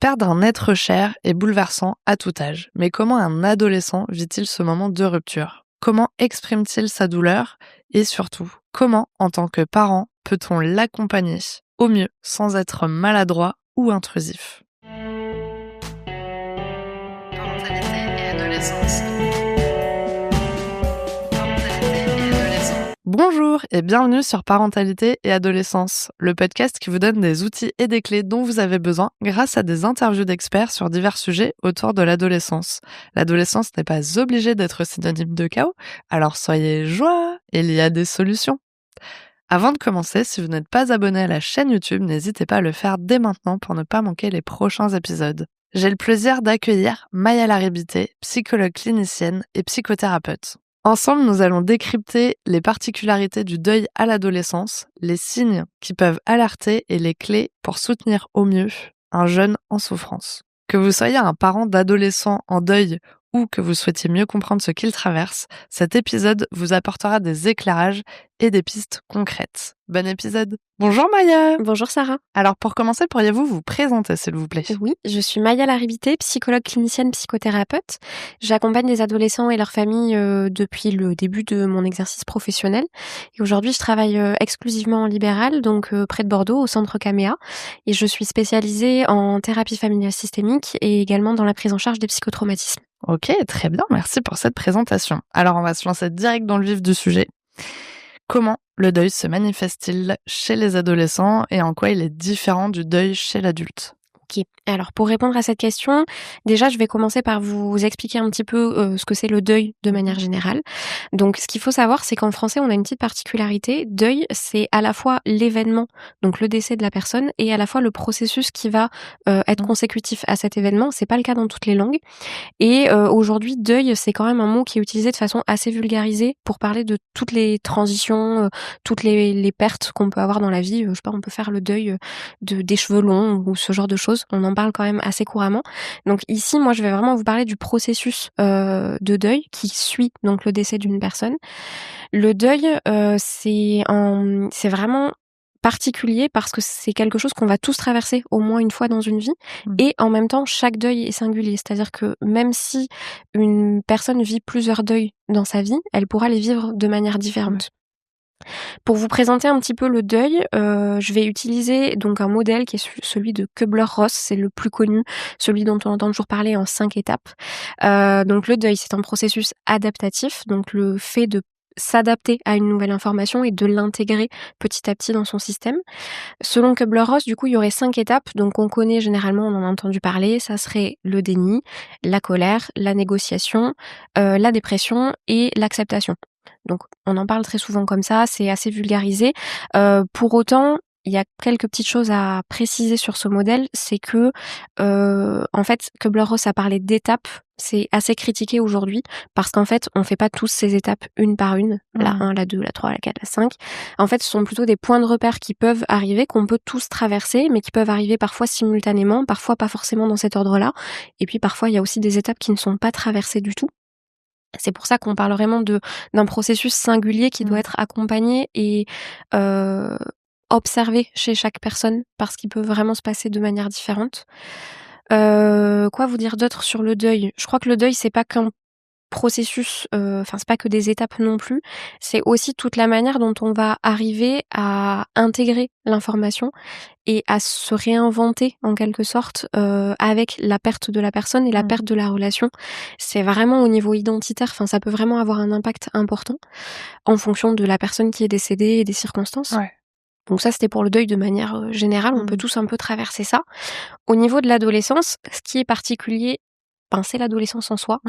Perdre un être cher est bouleversant à tout âge. Mais comment un adolescent vit-il ce moment de rupture? Comment exprime-t-il sa douleur? Et surtout, comment, en tant que parent, peut-on l'accompagner au mieux sans être maladroit ou intrusif? Parentalité et adolescence. Bonjour et bienvenue sur Parentalité et Adolescence, le podcast qui vous donne des outils et des clés dont vous avez besoin grâce à des interviews d'experts sur divers sujets autour de l'adolescence. L'adolescence n'est pas obligée d'être synonyme de chaos, alors soyez joie, il y a des solutions. Avant de commencer, si vous n'êtes pas abonné à la chaîne YouTube, n'hésitez pas à le faire dès maintenant pour ne pas manquer les prochains épisodes. J'ai le plaisir d'accueillir Maya Laribité, psychologue clinicienne et psychothérapeute. Ensemble, nous allons décrypter les particularités du deuil à l'adolescence, les signes qui peuvent alerter et les clés pour soutenir au mieux un jeune en souffrance. Que vous soyez un parent d'adolescent en deuil ou que vous souhaitiez mieux comprendre ce qu'il traverse, cet épisode vous apportera des éclairages et des pistes concrètes. Bon épisode! Bonjour Maya! Bonjour Sarah. Alors pour commencer, pourriez-vous vous présenter s'il vous plaît? Oui, je suis Maya Laribité, psychologue clinicienne psychothérapeute. J'accompagne des adolescents et leurs familles depuis le début de mon exercice professionnel. Et aujourd'hui, je travaille exclusivement en libéral, donc près de Bordeaux, au centre Caméa. Et je suis spécialisée en thérapie familiale systémique et également dans la prise en charge des psychotraumatismes. Ok, très bien, merci pour cette présentation. Alors on va se lancer direct dans le vif du sujet. Comment le deuil se manifeste-t-il chez les adolescents et en quoi il est différent du deuil chez l'adulte? Ok, alors pour répondre à cette question, déjà je vais commencer par vous expliquer un petit peu ce que c'est le deuil de manière générale. Donc ce qu'il faut savoir, c'est qu'en français on a une petite particularité. Deuil, c'est à la fois l'événement, donc le décès de la personne, et à la fois le processus qui va être consécutif à cet événement. C'est pas le cas dans toutes les langues. Et aujourd'hui, deuil, c'est quand même un mot qui est utilisé de façon assez vulgarisée pour parler de toutes les transitions, toutes les pertes qu'on peut avoir dans la vie. Je sais pas, on peut faire le deuil des cheveux longs ou ce genre de choses. On en parle quand même assez couramment. Donc ici, moi, je vais vraiment vous parler du processus de deuil qui suit donc le décès d'une personne. Le deuil, c'est vraiment particulier parce que c'est quelque chose qu'on va tous traverser au moins une fois dans une vie et en même temps chaque deuil est singulier, c'est-à-dire que même si une personne vit plusieurs deuils dans sa vie, elle pourra les vivre de manière différente. Pour vous présenter un petit peu le deuil, je vais utiliser donc un modèle qui est celui de Kübler-Ross, c'est le plus connu, celui dont on entend toujours parler en 5 étapes. Donc le deuil, c'est un processus adaptatif, donc le fait de s'adapter à une nouvelle information et de l'intégrer petit à petit dans son système. Selon Kübler-Ross, du coup, il y aurait 5 étapes, donc on connaît généralement, on en a entendu parler, ça serait le déni, la colère, la négociation, la dépression et l'acceptation. Donc on en parle très souvent comme ça, c'est assez vulgarisé. Pour autant, il y a quelques petites choses à préciser sur ce modèle, c'est que en fait, Kübler-Ross a parlé d'étapes, c'est assez critiqué aujourd'hui parce qu'en fait, on fait pas tous ces étapes une par une, la 1, la 2, la 3, la 4, la 5. En fait, ce sont plutôt des points de repère qui peuvent arriver, qu'on peut tous traverser, mais qui peuvent arriver parfois simultanément, parfois pas forcément dans cet ordre-là. Et puis parfois, il y a aussi des étapes qui ne sont pas traversées du tout. C'est pour ça qu'on parle vraiment d'un processus singulier qui doit être accompagné et observé chez chaque personne parce qu'il peut vraiment se passer de manière différente. Quoi vous dire d'autre sur le deuil? Je crois que le deuil, c'est pas qu'un processus, c'est pas que des étapes non plus, c'est aussi toute la manière dont on va arriver à intégrer l'information et à se réinventer en quelque sorte avec la perte de la personne et la perte de la relation. C'est vraiment au niveau identitaire, ça peut vraiment avoir un impact important en fonction de la personne qui est décédée et des circonstances. Ouais. Donc ça, c'était pour le deuil de manière générale, on peut tous un peu traverser ça. Au niveau de l'adolescence, ce qui est particulier, c'est l'adolescence en soi,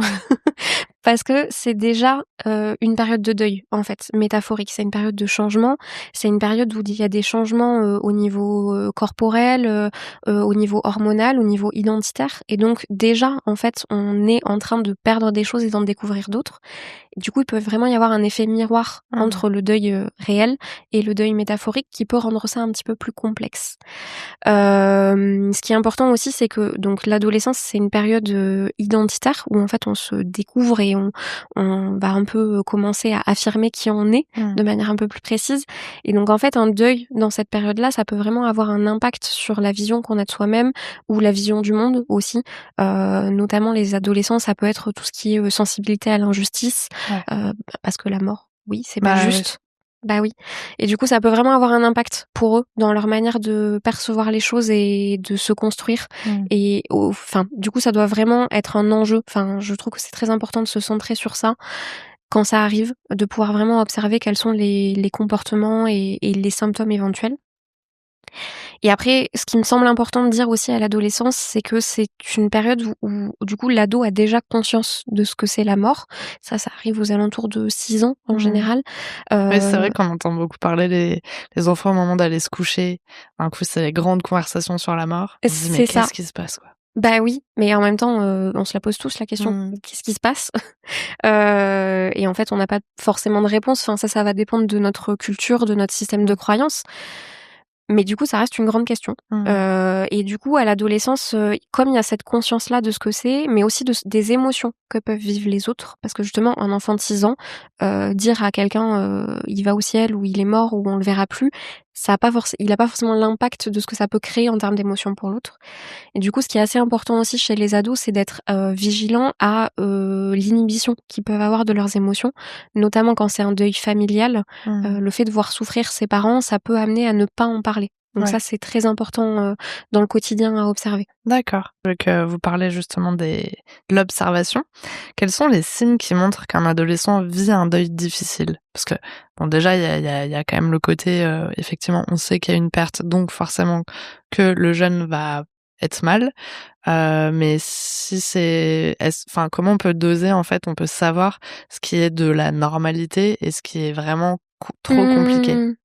parce que c'est déjà une période de deuil, en fait, métaphorique. C'est une période de changement, c'est une période où il y a des changements au niveau corporel, au niveau hormonal, au niveau identitaire. Et donc déjà, en fait, on est en train de perdre des choses et d'en découvrir d'autres. Du coup, il peut vraiment y avoir un effet miroir entre le deuil réel et le deuil métaphorique qui peut rendre ça un petit peu plus complexe. Ce qui est important aussi, c'est que donc l'adolescence, c'est une période identitaire où en fait on se découvre et on va un peu commencer à affirmer qui on est de manière un peu plus précise. Et donc en fait, un deuil dans cette période-là, ça peut vraiment avoir un impact sur la vision qu'on a de soi-même ou la vision du monde aussi. Notamment les adolescents, ça peut être tout ce qui est sensibilité à l'injustice, parce que la mort, oui, c'est pas juste. Bah oui. Et du coup, ça peut vraiment avoir un impact pour eux dans leur manière de percevoir les choses et de se construire. Et enfin, du coup, ça doit vraiment être un enjeu. Enfin, je trouve que c'est très important de se centrer sur ça quand ça arrive, de pouvoir vraiment observer quels sont les comportements et les symptômes éventuels. Et après, ce qui me semble important de dire aussi à l'adolescence, c'est que c'est une période où du coup, l'ado a déjà conscience de ce que c'est la mort. Ça arrive aux alentours de 6 ans en général. Oui, c'est vrai qu'on entend beaucoup parler les enfants au moment d'aller se coucher. Un coup, c'est les grandes conversations sur la mort. On se dit, mais qu'est-ce qui se passe, quoi? Bah oui, mais en même temps, on se la pose tous la question. Qu'est-ce qui se passe? Et en fait, on n'a pas forcément de réponse. Enfin, ça va dépendre de notre culture, de notre système de croyance. Mais du coup, ça reste une grande question. Et du coup, à l'adolescence, comme il y a cette conscience-là de ce que c'est, mais aussi des émotions que peuvent vivre les autres, parce que justement, un enfant de 6 ans, dire à quelqu'un il va au ciel ou il est mort ou on le verra plus, il a pas forcément l'impact de ce que ça peut créer en termes d'émotions pour l'autre. Et du coup, ce qui est assez important aussi chez les ados, c'est d'être vigilant à l'inhibition qu'ils peuvent avoir de leurs émotions, notamment quand c'est un deuil familial. Le fait de voir souffrir ses parents, ça peut amener à ne pas en parler. Donc ça, c'est très important dans le quotidien à observer. D'accord. Je veux que vous parlez justement de l'observation. Quels sont les signes qui montrent qu'un adolescent vit un deuil difficile? Parce que, bon, déjà, il y a quand même le côté, effectivement, on sait qu'il y a une perte, donc forcément que le jeune va être mal. Mais si enfin, comment on peut doser, en fait, on peut savoir ce qui est de la normalité et ce qui est vraiment trop compliqué?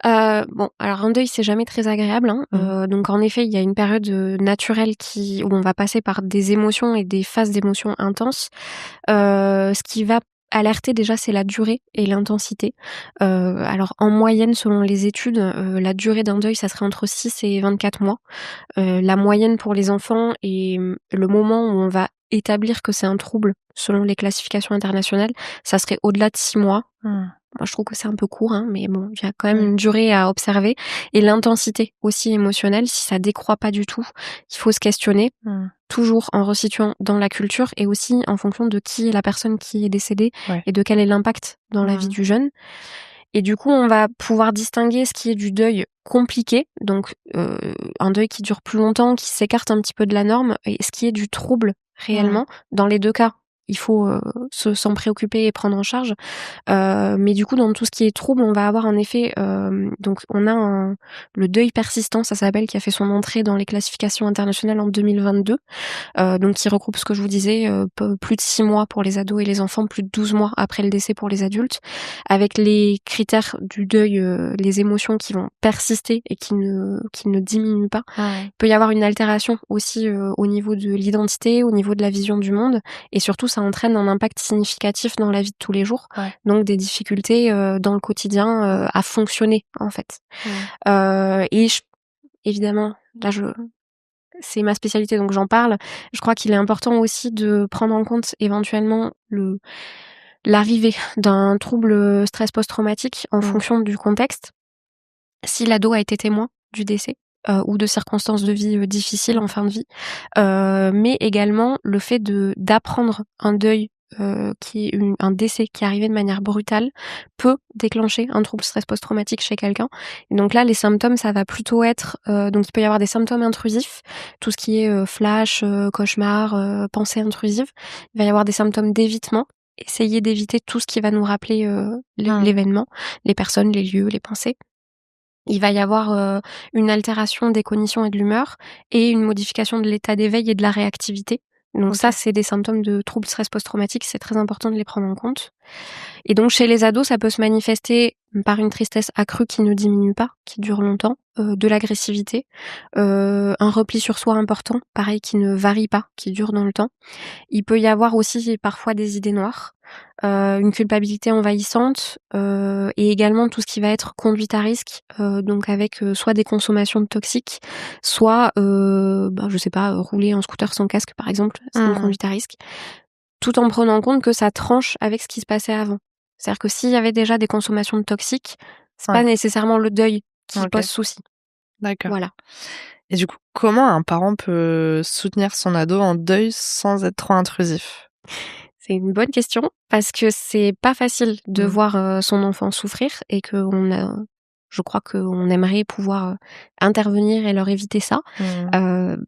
Bon, alors un deuil, c'est jamais très agréable, hein. Donc en effet, il y a une période naturelle où on va passer par des émotions et des phases d'émotions intenses. Ce qui va alerter déjà, c'est la durée et l'intensité. Alors en moyenne, selon les études, la durée d'un deuil, ça serait entre 6 et 24 mois. La moyenne pour les enfants et le moment où on va établir que c'est un trouble, selon les classifications internationales, ça serait au-delà de 6 mois. Moi, je trouve que c'est un peu court, hein, mais bon, il y a quand même une durée à observer. Et l'intensité aussi émotionnelle, si ça décroît pas du tout, il faut se questionner, toujours en resituant dans la culture et aussi en fonction de qui est la personne qui est décédée et de quel est l'impact dans la vie du jeune. Et du coup, on va pouvoir distinguer ce qui est du deuil compliqué, donc un deuil qui dure plus longtemps, qui s'écarte un petit peu de la norme, et ce qui est du trouble réellement. Dans les deux cas, il faut s'en préoccuper et prendre en charge. Mais du coup, dans tout ce qui est trouble, on va avoir en effet, donc on a le deuil persistant, ça s'appelle, qui a fait son entrée dans les classifications internationales en 2022. Donc qui regroupe ce que je vous disais, plus de 6 mois pour les ados et les enfants, plus de 12 mois après le décès pour les adultes, avec les critères du deuil, les émotions qui vont persister et qui ne diminuent pas. Il peut y avoir une altération aussi au niveau de l'identité, au niveau de la vision du monde, et surtout ça entraîne un impact significatif dans la vie de tous les jours, donc des difficultés dans le quotidien à fonctionner en fait. Et évidemment, là c'est ma spécialité, donc j'en parle. Je crois qu'il est important aussi de prendre en compte éventuellement l'arrivée d'un trouble stress post-traumatique en fonction du contexte. Si l'ado a été témoin du décès ou de circonstances de vie difficiles en fin de vie, mais également le fait d'apprendre un deuil qui est un décès qui est arrivé de manière brutale peut déclencher un trouble stress post-traumatique chez quelqu'un. Et donc là, les symptômes, ça va plutôt être donc il peut y avoir des symptômes intrusifs, tout ce qui est flash, cauchemar, pensée intrusive. Il va y avoir des symptômes d'évitement. Essayer d'éviter tout ce qui va nous rappeler l'événement, les personnes, les lieux, les pensées. Il va y avoir une altération des cognitions et de l'humeur et une modification de l'état d'éveil et de la réactivité. Donc ça, c'est des symptômes de troubles stress post-traumatique, c'est très important de les prendre en compte. Et donc chez les ados, ça peut se manifester par une tristesse accrue qui ne diminue pas, qui dure longtemps, de l'agressivité, un repli sur soi important, pareil, qui ne varie pas, qui dure dans le temps. Il peut y avoir aussi parfois des idées noires, une culpabilité envahissante, et également tout ce qui va être conduite à risque, donc avec soit des consommations de toxiques, soit, je sais pas, rouler en scooter sans casque par exemple, c'est une conduite à risque, tout en prenant en compte que ça tranche avec ce qui se passait avant. C'est-à-dire que s'il y avait déjà des consommations de toxiques, c'est pas nécessairement le deuil qui pose souci. D'accord. Voilà. Et du coup, comment un parent peut soutenir son ado en deuil sans être trop intrusif? C'est une bonne question parce que c'est pas facile de voir son enfant souffrir et je crois qu'on aimerait pouvoir intervenir et leur éviter ça.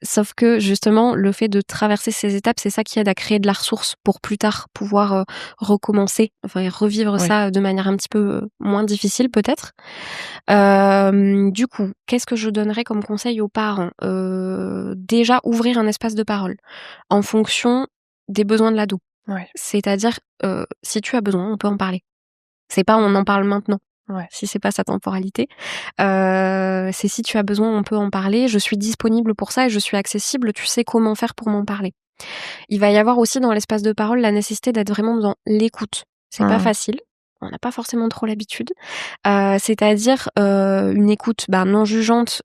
Sauf que justement, le fait de traverser ces étapes, c'est ça qui aide à créer de la ressource pour plus tard pouvoir recommencer, enfin revivre ça de manière un petit peu moins difficile peut-être. Du coup, qu'est-ce que je donnerais comme conseil aux parents? Déjà ouvrir un espace de parole en fonction des besoins de l'ado. C'est-à-dire, si tu as besoin, on peut en parler. C'est pas on en parle maintenant, si c'est pas sa temporalité. C'est si tu as besoin, on peut en parler. Je suis disponible pour ça et je suis accessible, tu sais comment faire pour m'en parler. Il va y avoir aussi dans l'espace de parole la nécessité d'être vraiment dans l'écoute. C'est pas facile, on n'a pas forcément trop l'habitude. C'est-à-dire, une écoute, non jugeante,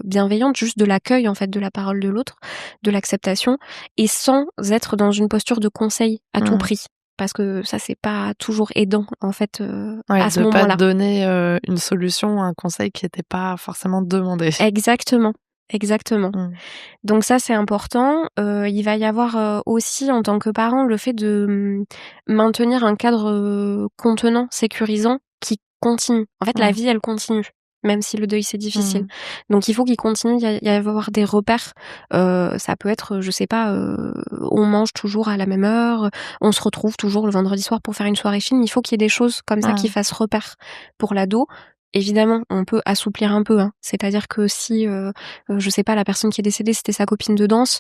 bienveillante, juste de l'accueil en fait de la parole de l'autre, de l'acceptation et sans être dans une posture de conseil à tout prix. Parce que ça, c'est pas toujours aidant en fait, à ce moment-là. De pas donner une solution, un conseil qui était pas forcément demandé. Exactement. Donc ça, c'est important. Il va y avoir aussi, en tant que parent, le fait de maintenir un cadre contenant, sécurisant, qui continue. En fait, la vie, elle continue, même si le deuil, c'est difficile. Donc il faut qu'il continue y avoir des repères. Ça peut être, je sais pas, on mange toujours à la même heure, on se retrouve toujours le vendredi soir pour faire une soirée film. Il faut qu'il y ait des choses comme ça qui fassent repère pour l'ado. Évidemment, on peut assouplir un peu, hein. C'est-à-dire que si, je sais pas, la personne qui est décédée, c'était sa copine de danse,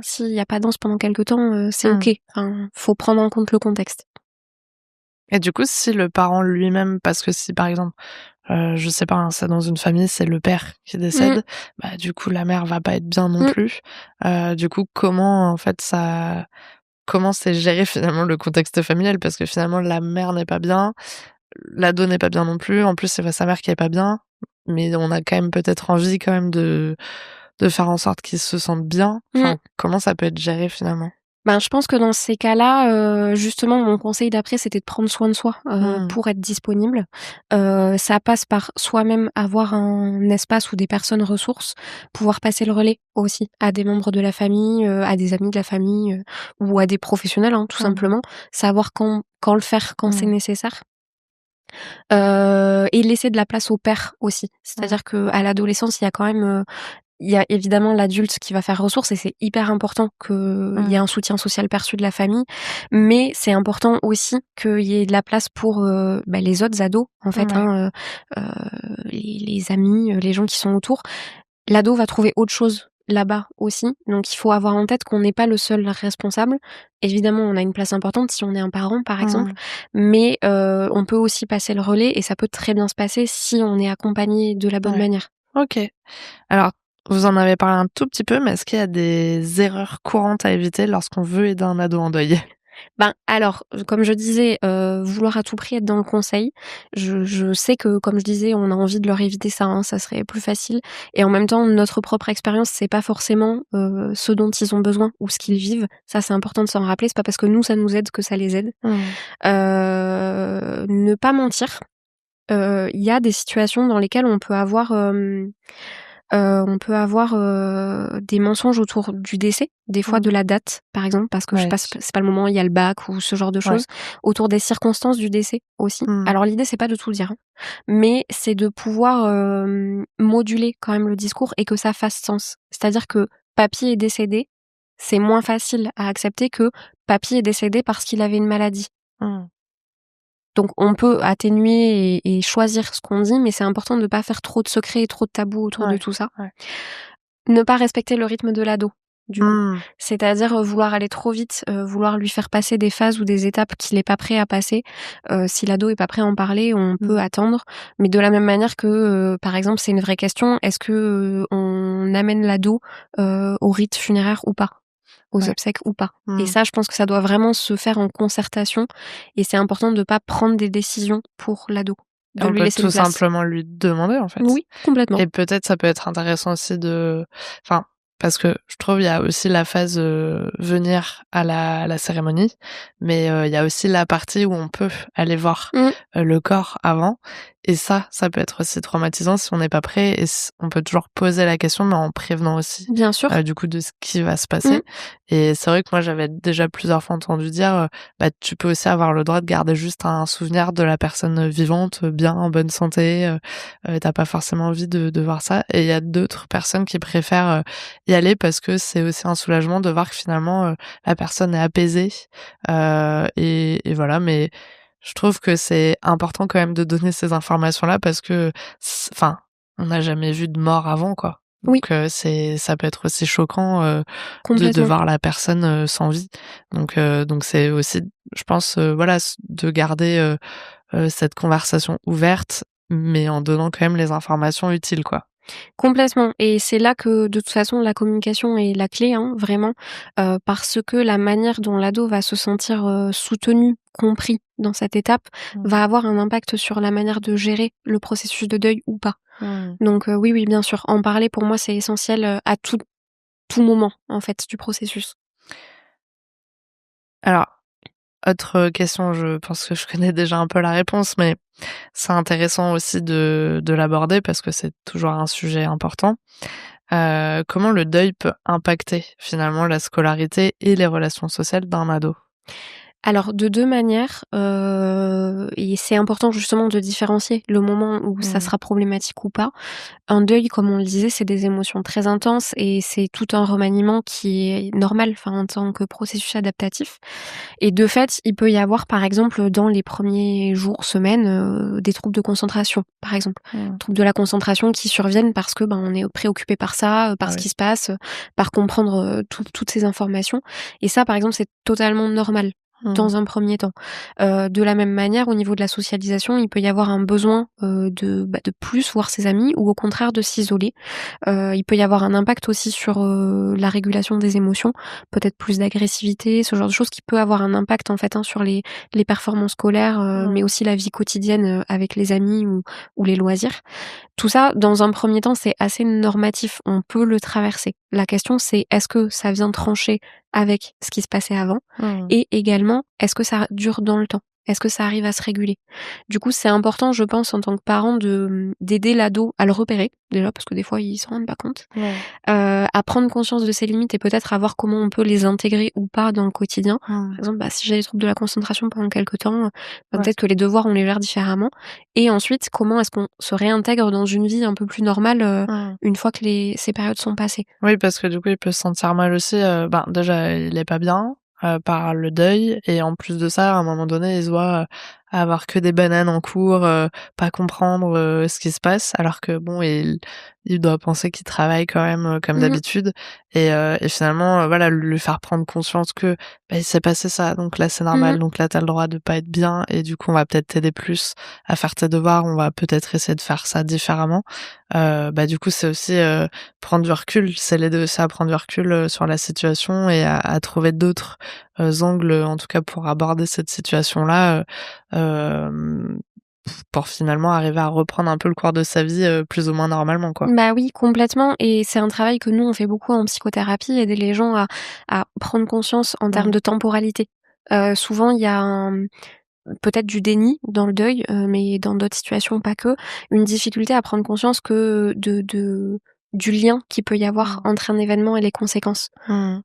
s'il y a pas danse pendant quelque temps, c'est OK. Enfin, faut prendre en compte le contexte. Et du coup, si le parent lui-même, parce que si par exemple, je sais pas, hein, c'est dans une famille, c'est le père qui décède, du coup la mère va pas être bien non plus. Du coup, comment c'est géré finalement le contexte familial? Parce que finalement la mère n'est pas bien, l'ado n'est pas bien non plus, en plus c'est sa mère qui est pas bien, mais on a quand même peut-être envie quand même de faire en sorte qu'ils se sentent bien. Enfin, comment ça peut être géré finalement? Je pense que dans ces cas-là, justement, mon conseil d'après, c'était de prendre soin de soi, pour être disponible. Ça passe par soi-même avoir un espace ou des personnes ressources, pouvoir passer le relais aussi à des membres de la famille, à des amis de la famille, ou à des professionnels, hein, tout simplement. Savoir quand le faire, quand c'est nécessaire. Et laisser de la place au père aussi. C'est-à-dire qu'à l'adolescence, il y a évidemment l'adulte qui va faire ressource et c'est hyper important qu'il y ait un soutien social perçu de la famille, mais c'est important aussi qu'il y ait de la place pour les autres ados en fait, les amis, les gens qui sont autour. L'ado va trouver autre chose là-bas aussi, donc il faut avoir en tête qu'on n'est pas le seul responsable. Évidemment, on a une place importante si on est un parent par exemple, mais on peut aussi passer le relais et ça peut très bien se passer si on est accompagné de la bonne manière. OK. Alors, vous en avez parlé un tout petit peu, mais est-ce qu'il y a des erreurs courantes à éviter lorsqu'on veut aider un ado en deuil? Alors, comme je disais, vouloir à tout prix être dans le conseil. Je sais que, comme je disais, on a envie de leur éviter ça, hein, ça serait plus facile et en même temps, notre propre expérience, c'est pas forcément, ce dont ils ont besoin ou ce qu'ils vivent. Ça, c'est important de s'en rappeler. C'est pas parce que nous, ça nous aide que ça les aide. Ne pas mentir. Il y a des situations dans lesquelles on peut avoir des mensonges autour du décès, des fois de la date, par exemple, parce que je sais pas, c'est pas le moment, il y a le bac ou ce genre de choses, autour des circonstances du décès aussi. Alors l'idée, c'est pas de tout dire, hein, mais c'est de pouvoir moduler quand même le discours et que ça fasse sens. C'est-à-dire que papy est décédé, c'est moins facile à accepter que papy est décédé parce qu'il avait une maladie. Donc on peut atténuer et choisir ce qu'on dit, mais c'est important de ne pas faire trop de secrets et trop de tabous autour de tout ça. Ne pas respecter le rythme de l'ado, du coup. C'est-à-dire vouloir aller trop vite, vouloir lui faire passer des phases ou des étapes qu'il est pas prêt à passer. Si l'ado est pas prêt à en parler, on peut attendre. Mais de la même manière que, par exemple, c'est une vraie question, est-ce que on amène l'ado au rite funéraire ou pas? aux Ouais. obsèques ou pas. Et Mmh. ça, je pense que ça doit vraiment se faire en concertation et c'est important de pas prendre des décisions pour l'ado, de On lui peut laisser tout une place. simplement lui demander, en fait. Oui, complètement. Et peut-être ça peut être intéressant aussi enfin, parce que je trouve il y a aussi la phase, venir à la cérémonie, mais il y a aussi la partie où on peut aller voir, Mmh, le corps avant et ça peut être aussi traumatisant si on n'est pas prêt et on peut toujours poser la question, mais en prévenant aussi, bien sûr. du coup de ce qui va se passer Mmh, et c'est vrai que moi j'avais déjà plusieurs fois entendu dire, bah, tu peux aussi avoir le droit de garder juste un souvenir de la personne, vivante, bien, en bonne santé, tu pas forcément envie de voir ça et il y a d'autres personnes qui préfèrent, y aller parce que c'est aussi un soulagement de voir que finalement, la personne est apaisée, et voilà. Mais je trouve que c'est important quand même de donner ces informations-là parce que enfin, on n'a jamais vu de mort avant, quoi. oui, Donc ça peut être aussi choquant, de complètement. voir la personne, sans vie. Donc c'est aussi, je pense, voilà, de garder, cette conversation ouverte, mais en donnant quand même les informations utiles, quoi. Complètement et c'est là que, de toute façon, la communication est la clé, hein, vraiment, parce que la manière dont l'ado va se sentir, soutenu, compris dans cette étape, Mmh. va avoir un impact sur la manière de gérer le processus de deuil ou pas. Mmh. Donc oui, oui, bien sûr, en parler pour moi, c'est essentiel, à tout moment, en fait, du processus. Alors, autre question, je pense que je connais déjà un peu la réponse, mais c'est intéressant aussi de l'aborder parce que c'est toujours un sujet important. Comment le deuil peut impacter finalement la scolarité et les relations sociales d'un ado? Alors de 2 manières, et c'est important justement de différencier le moment où ça Mmh. sera problématique ou pas. Un deuil, comme on le disait, c'est des émotions très intenses et c'est tout un remaniement qui est normal, enfin, en tant que processus adaptatif et de fait, il peut y avoir, par exemple, dans les premiers jours, semaines, des troubles de concentration, par exemple. Mmh. Troubles de la concentration qui surviennent parce que, ben, on est préoccupé par ça, par Ah ce oui. qui se passe, par comprendre, toutes ces informations et ça, par exemple, c'est totalement normal Mmh. dans un premier temps. De la même manière, au niveau de la socialisation, il peut y avoir un besoin, de plus voir ses amis ou au contraire de s'isoler. Il peut y avoir un impact aussi sur, la régulation des émotions, peut-être plus d'agressivité, ce genre de choses qui peut avoir un impact en fait, hein, sur les performances scolaires, mais Mmh. aussi la vie quotidienne, avec les amis ou les loisirs. Tout ça, dans un premier temps, c'est assez normatif, on peut le traverser. La question, c'est est-ce que ça vient trancher avec ce qui se passait avant? Mmh. Et également, est-ce que ça dure dans le temps? Est-ce que ça arrive à se réguler? Du coup, c'est important, je pense, en tant que parent d'aider l'ado à le repérer, déjà, parce que des fois, ils s'en rendent pas compte. Ouais. À prendre conscience de ses limites et peut-être à voir comment on peut les intégrer ou pas dans le quotidien. Par Mmh. exemple, bah, si j'ai des troubles de la concentration pendant quelque temps, bah, Ouais. peut-être que les devoirs, on les gère différemment. Et ensuite, comment est-ce qu'on se réintègre dans une vie un peu plus normale, Mmh. une fois que ces périodes sont passées? Oui, parce que du coup, il peut se sentir mal aussi, ben, déjà, il est pas bien, par le deuil et en plus de ça, à un moment donné, il se voit, avoir que des bananes en cours, pas comprendre, ce qui se passe alors que bon, il doit penser qu'il travaille quand même, comme Mmh mh. d'habitude et finalement, voilà, lui faire prendre conscience que, bah, il s'est passé ça, donc là, c'est normal, Mmh. donc là, tu as le droit de pas être bien et du coup, on va peut-être t'aider plus à faire tes devoirs, on va peut-être essayer de faire ça différemment. Bah, du coup, c'est aussi, prendre du recul, c'est l'aider aussi à prendre du recul, sur la situation et à trouver d'autres, angles, en tout cas pour aborder cette situation-là, hem, pour finalement arriver à reprendre un peu le cours de sa vie, plus ou moins normalement, quoi. Bah oui, complètement et c'est un travail que nous, on fait beaucoup en psychothérapie, aider les gens à prendre conscience en termes Mmh. de temporalité. Souvent, il y a peut-être du déni dans le deuil, mais dans d'autres situations pas que, une difficulté à prendre conscience que du lien qu'il peut y avoir Mmh. entre un événement et les conséquences. Mmh.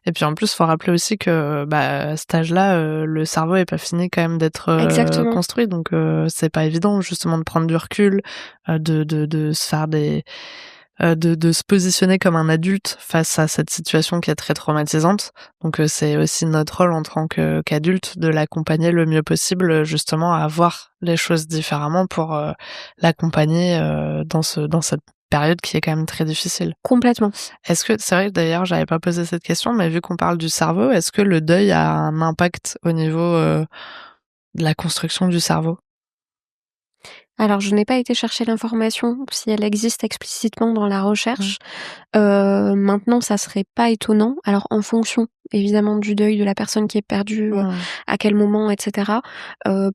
Et puis en plus, faut rappeler aussi que, bah, à cet âge-là, le cerveau est pas fini quand même d'être, Exactement. construit donc c'est pas évident justement de prendre du recul, de se faire des de se positionner comme un adulte face à cette situation qui est très traumatisante. Donc c'est aussi notre rôle en tant qu'adulte de l'accompagner le mieux possible, justement à voir les choses différemment pour, l'accompagner, dans cette période qui est quand même très difficile. Complètement. Est-ce que c'est vrai que d'ailleurs j'avais pas posé cette question, mais vu qu'on parle du cerveau, est-ce que le deuil a un impact au niveau, de la construction du cerveau? Alors, je n'ai pas été chercher l'information, si elle existe explicitement dans la recherche. Maintenant, ça serait pas étonnant. Alors, en fonction, évidemment, du deuil de la personne qui est perdue, à quel moment, et cetera.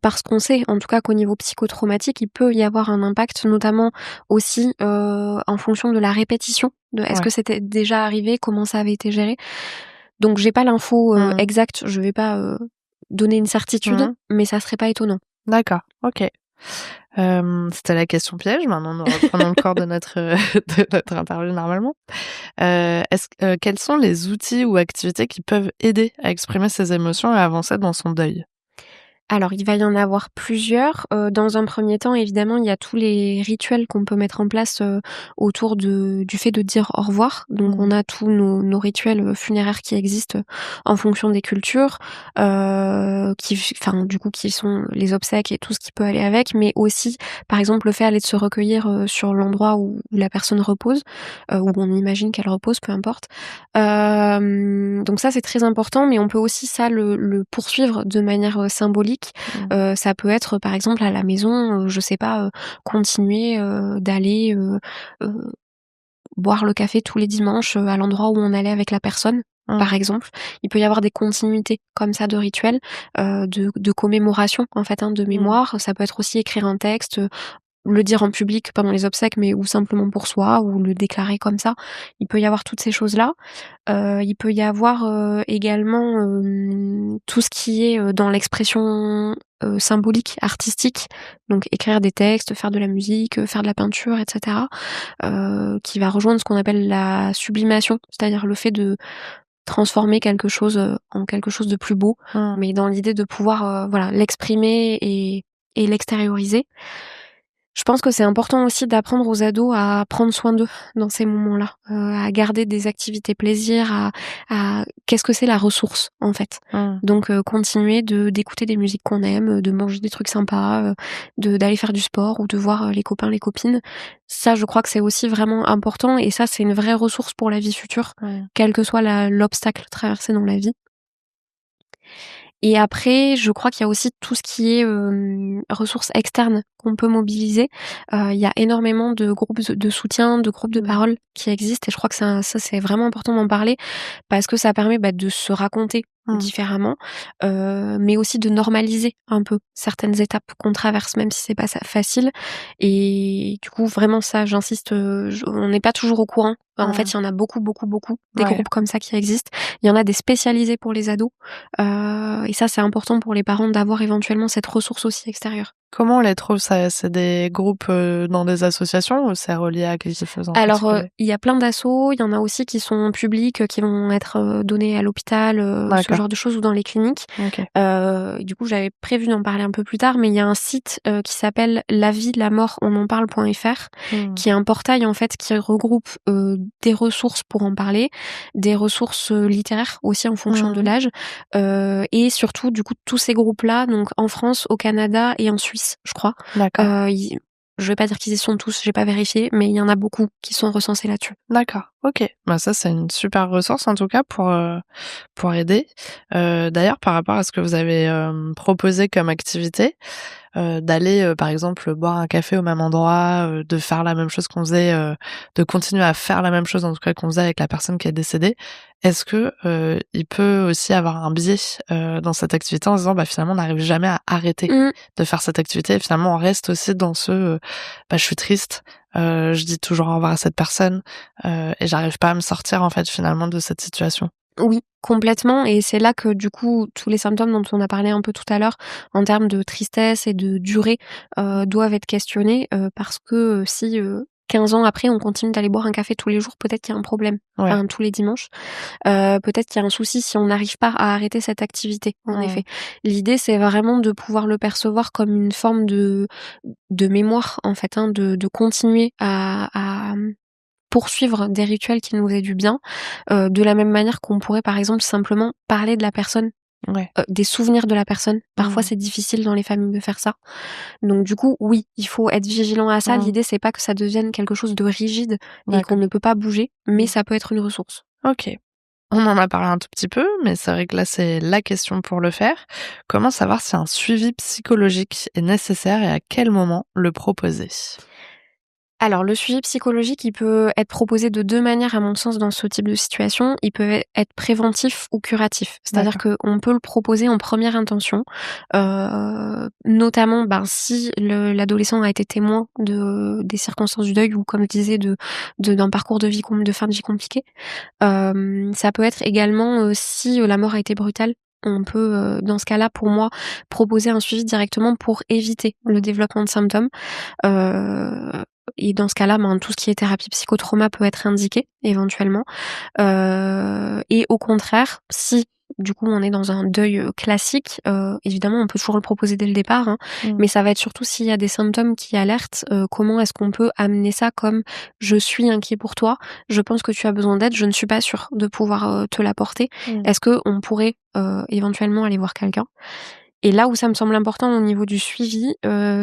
Parce qu'on sait, en tout cas, qu'au niveau psychotraumatique, il peut y avoir un impact, notamment aussi, en fonction de la répétition, de est-ce que c'était déjà arrivé, comment ça avait été géré. Donc, j'ai pas l'info, exacte, je vais pas, donner une certitude, mais ça serait pas étonnant. D'accord, OK. C'était la question piège. Maintenant, nous reprenons le corps de notre de notre interview normalement. Quels sont les outils ou activités qui peuvent aider à exprimer ses émotions et à avancer dans son deuil? Alors, il va y en avoir plusieurs. Dans un premier temps, évidemment, il y a tous les rituels qu'on peut mettre en place, autour du fait de dire au revoir. Donc on a tous nos rituels, funéraires qui existent, en fonction des cultures, qui sont les obsèques et tout ce qui peut aller avec, mais aussi, par exemple, le fait aller de se recueillir, sur l'endroit où la personne repose, où on imagine qu'elle repose, peu importe. Donc ça, c'est très important, mais on peut aussi le poursuivre de manière, symbolique. Ça peut être, par exemple, à la maison, je sais pas, continuer, d'aller, boire le café tous les dimanches, à l'endroit où on allait avec la personne, par exemple. Il peut y avoir des continuités comme ça de rituels, de commémoration, en fait, de mémoire. Ça peut être aussi écrire un texte, le dire en public pendant les obsèques, mais ou simplement pour soi, ou le déclarer comme ça. Il peut y avoir toutes ces choses-là. Il peut y avoir, également, tout ce qui est, dans l'expression, symbolique, artistique, donc écrire des textes, faire de la musique, faire de la peinture, et cetera, qui va rejoindre ce qu'on appelle la sublimation, c'est-à-dire le fait de transformer quelque chose, en quelque chose de plus beau, mais dans l'idée de pouvoir, l'exprimer et l'extérioriser. Je pense que c'est important aussi d'apprendre aux ados à prendre soin d'eux dans ces moments-là, à garder des activités plaisir, à qu'est-ce que c'est la ressource, en fait. Donc continuer d'écouter des musiques qu'on aime, de manger des trucs sympas, d'aller faire du sport ou de voir, les copains, les copines. Ça, je crois que c'est aussi vraiment important, et ça, c'est une vraie ressource pour la vie future, quel que soit l'obstacle traversé dans la vie. Et après, je crois qu'il y a aussi tout ce qui est, ressources externes qu'on peut mobiliser. Il y a énormément de groupes de soutien, de groupes de parole qui existent, et je crois que ça, c'est vraiment important d'en parler, parce que ça permet, de se raconter différemment, mais aussi de normaliser un peu certaines étapes qu'on traverse, même si c'est pas ça facile. Et du coup, vraiment ça, j'insiste, on n'est pas toujours au courant. En fait, il y en a beaucoup, beaucoup, beaucoup des groupes comme ça qui existent. Il y en a des spécialisés pour les ados, et ça, c'est important pour les parents d'avoir éventuellement cette ressource aussi extérieure. Comment on les trouve ça? C'est des groupes, dans des associations ou c'est relié à quelque chose en Alors, particulier? il y a plein d'assauts, il y en a aussi qui sont publics, qui vont être, donnés à l'hôpital, ce D'accord. genre de choses, ou dans les cliniques. OK. Du coup, j'avais prévu d'en parler un peu plus tard, mais il y a un site, qui s'appelle La vie, la mort, on en parle.fr, qui est un portail, en fait, qui regroupe, des ressources pour en parler, des ressources, littéraires aussi en fonction de l'âge, et surtout, du coup, tous ces groupes-là, donc en France, au Canada et en Suisse, je crois. D'accord. Je vais pas dire qu'ils y sont tous, j'ai pas vérifié, mais il y en a beaucoup qui sont recensés là-dessus. D'accord, OK. Ça, c'est une super ressource en tout cas pour aider. D'ailleurs, par rapport à ce que vous avez, proposé comme activité, d'aller, par exemple, boire un café au même endroit, de faire la même chose qu'on faisait, de continuer à faire la même chose en tout cas qu'on faisait avec la personne qui est décédée. Est-ce que, il peut aussi avoir un biais, dans cette activité en se disant: finalement on n'arrive jamais à arrêter de faire cette activité et finalement on reste aussi dans ce, je suis triste, je dis toujours au revoir à cette personne, et j'arrive pas à me sortir en fait finalement de cette situation? Oui, complètement, et c'est là que du coup tous les symptômes dont on a parlé un peu tout à l'heure, en termes de tristesse et de durée, doivent être questionnés, parce que, si, 15 ans après on continue d'aller boire un café tous les jours, peut-être qu'il y a un problème. Ouais. Enfin, tous les dimanches. Peut-être qu'il y a un souci si on n'arrive pas à arrêter cette activité, en effet. L'idée, c'est vraiment de pouvoir le percevoir comme une forme de mémoire, en fait, de continuer à poursuivre des rituels qui nous aient du bien, de la même manière qu'on pourrait, par exemple, simplement parler de la personne, Ouais. des souvenirs de la personne. Parfois, c'est difficile dans les familles de faire ça. Donc du coup, oui, il faut être vigilant à ça. L'idée, c'est pas que ça devienne quelque chose de rigide et qu'on D'accord. ne peut pas bouger, mais ça peut être une ressource. OK. On en a parlé un tout petit peu, mais c'est vrai que là, c'est la question pour le faire. Comment savoir si un suivi psychologique est nécessaire et à quel moment le proposer? Alors, le suivi psychologique, il peut être proposé de 2 manières à mon sens dans ce type de situation. Il peut être préventif ou curatif. C'est-à-dire D'accord. qu'on peut le proposer en première intention, notamment, si l'adolescent a été témoin des circonstances du deuil ou comme je disais d'un parcours de fin de vie compliqué. Ça peut être également, si, la mort a été brutale, on peut, dans ce cas-là, pour moi, proposer un suivi directement pour éviter le développement de symptômes. Heu et dans ce cas-là, tout ce qui est thérapie psychotrauma peut être indiqué éventuellement. Et au contraire, si du coup on est dans un deuil, classique, évidemment on peut toujours le proposer dès le départ, hein, Mmh. mais ça va être surtout s'il y a des symptômes qui alertent, comment est-ce qu'on peut amener ça comme: «Je suis inquiet pour toi, je pense que tu as besoin d'aide, je ne suis pas sûr de pouvoir, te l'apporter. Mmh. Est-ce qu'on pourrait, éventuellement aller voir quelqu'un?» Et là où ça me semble important au niveau du suivi,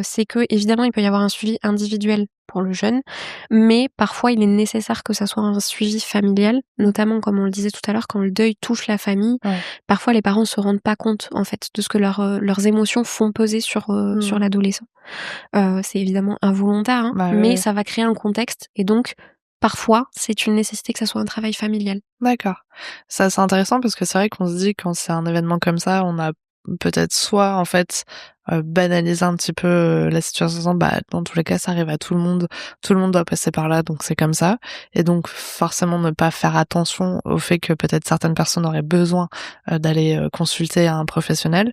c'est qu'évidemment, il peut y avoir un suivi individuel pour le jeune, mais parfois il est nécessaire que ça soit un suivi familial, notamment comme on le disait tout à l'heure, quand le deuil touche la famille. Ouais. Parfois les parents se rendent pas compte, en fait, de ce que leurs émotions font peser sur Mmh. l'adolescent. C'est évidemment involontaire, hein, Bah, oui, mais oui. ça va créer un contexte et donc parfois, c'est une nécessité que ça soit un travail familial. D'accord. C'est intéressant parce que c'est vrai qu'on se dit quand c'est un événement comme ça, on a peut-être soit en fait, banalisé un petit peu, la situation en disant: «Bah, dans tous les cas, ça arrive à tout le monde doit passer par là, donc c'est comme ça» et donc forcément ne pas faire attention au fait que peut-être certaines personnes auraient besoin, d'aller, consulter un professionnel.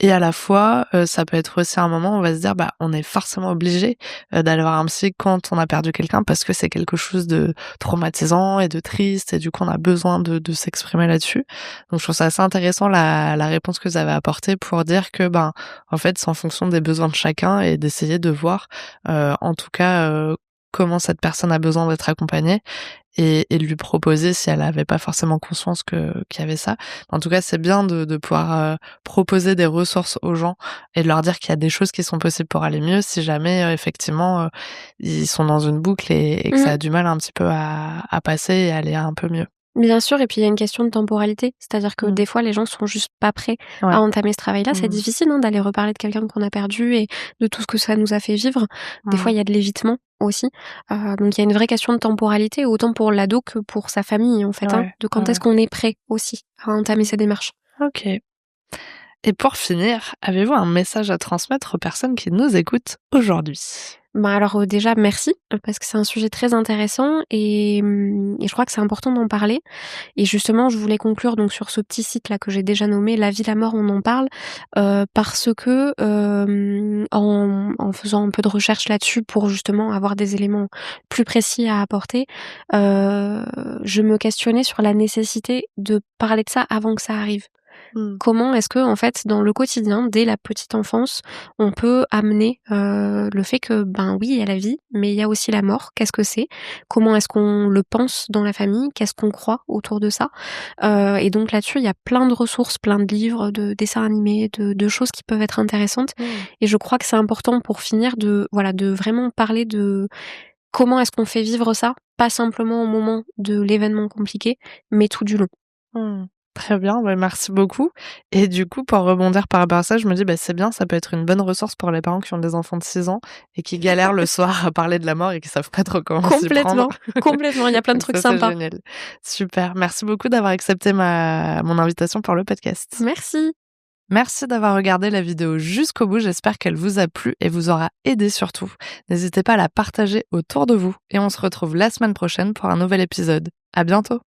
Et à la fois, ça peut être aussi un moment où on va se dire: «Bah, on est forcément obligé, d'aller voir un psy quand on a perdu quelqu'un parce que c'est quelque chose de traumatisant et de triste et du coup on a besoin de s'exprimer là-dessus». Donc je trouve ça assez intéressant la réponse que vous avez apportée pour dire que, ben, en fait, c'est en fonction des besoins de chacun et d'essayer de voir, en tout cas, comment cette personne a besoin d'être accompagnée et de lui proposer si elle avait pas forcément conscience qu'il y avait ça. En tout cas, c'est bien de pouvoir, proposer des ressources aux gens et de leur dire qu'il y a des choses qui sont possibles pour aller mieux si jamais, effectivement, ils sont dans une boucle et que ça Mmh. a du mal un petit peu à passer et à aller un peu mieux. Bien sûr, et puis il y a une question de temporalité. C'est-à-dire que Mmh. des fois, les gens sont juste pas prêts Ouais. à entamer ce travail-là. C'est Mmh. difficile, hein, d'aller reparler de quelqu'un qu'on a perdu et de tout ce que ça nous a fait vivre. Des fois, Mmh. il y a de l'évitement aussi. Donc il y a une vraie question de temporalité, autant pour l'ado que pour sa famille, en fait, hein, Ouais, de ouais, quand est-ce ouais. qu'on est prêt aussi à entamer Mmh. ces démarches. OK. Et pour finir, avez-vous un message à transmettre aux personnes qui nous écoutent aujourd'hui? Alors, déjà merci, parce que c'est un sujet très intéressant et je crois que c'est important d'en parler. Et justement, je voulais conclure donc sur ce petit site-là que j'ai déjà nommé La vie, la mort, on en parle, parce que, en faisant un peu de recherche là-dessus pour justement avoir des éléments plus précis à apporter, je me questionnais sur la nécessité de parler de ça avant que ça arrive. Mmh. Comment est-ce que, en fait, dans le quotidien, dès la petite enfance, on peut amener, le fait que, oui, il y a la vie, mais il y a aussi la mort. Qu'est-ce que c'est? Comment est-ce qu'on le pense dans la famille? Qu'est-ce qu'on croit autour de ça? Et donc là-dessus, il y a plein de ressources, plein de livres, de dessins animés, de choses qui peuvent être intéressantes Mmh. et je crois que c'est important pour finir de vraiment parler de comment est-ce qu'on fait vivre ça? Pas simplement au moment de l'événement compliqué, mais tout du long. Mmh. Très bien, bah, merci beaucoup et du coup, pour rebondir par rapport à ça, je me dis, bah, c'est bien, ça peut être une bonne ressource pour les parents qui ont des enfants de 6 ans et qui galèrent le soir à parler de la mort et qui savent pas trop comment s'y prendre. Complètement, complètement, il y a plein de Donc trucs ça, c'est sympas. génial. Super, merci beaucoup d'avoir accepté mon invitation pour le podcast. Merci. Merci d'avoir regardé la vidéo jusqu'au bout, j'espère qu'elle vous a plu et vous aura aidé surtout. N'hésitez pas à la partager autour de vous et on se retrouve la semaine prochaine pour un nouvel épisode. À bientôt!